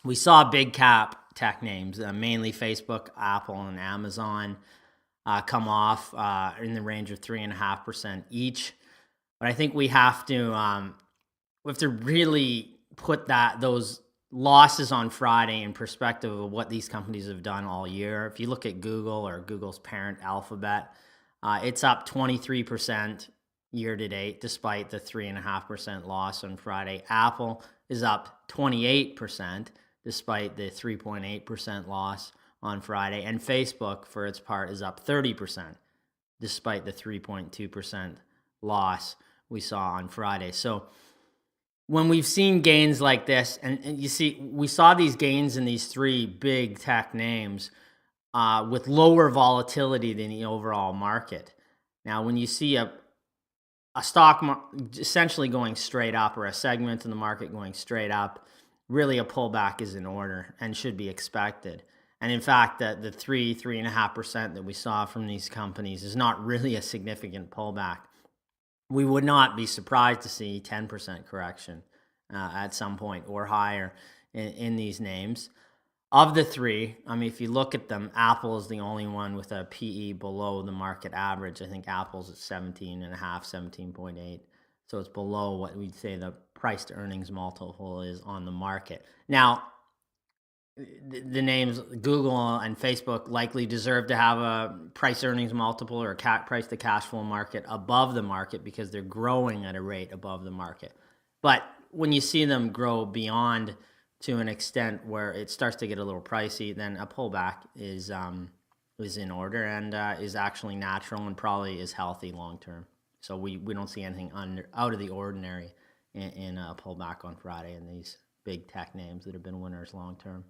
we saw big cap tech names, mainly Facebook, Apple, and Amazon, come off in the range of 3.5% each. But I think we have to really put those losses on Friday in perspective of what these companies have done all year. If you look at Google or Google's parent Alphabet, it's up 23% year to date, despite the 3.5% loss on Friday. Apple is up 28%, despite the 3.8% loss on Friday. And Facebook, for its part, is up 30%, despite the 3.2% loss we saw on Friday. So when we've seen gains like this, and you see, we saw these gains in these three big tech names with lower volatility than the overall market. Now, when you see a stock essentially going straight up, or a segment in the market going straight up, really a pullback is in order and should be expected. And in fact, the 3.5% that we saw from these companies is not really a significant pullback. We would not be surprised to see 10% correction at some point or higher in these names. Of the three, I mean, if you look at them, Apple is the only one with a PE below the market average. I think Apple's at 17.5, 17.8. So it's below what we'd say the price to earnings multiple is on the market. Now, the names Google and Facebook likely deserve to have a price earnings multiple or a price to cash flow market above the market, because they're growing at a rate above the market. But when you see them grow beyond to an extent where it starts to get a little pricey, then a pullback is in order, and is actually natural, and probably is healthy long term. So we don't see anything out of the ordinary in a pullback on Friday in these big tech names that have been winners long term.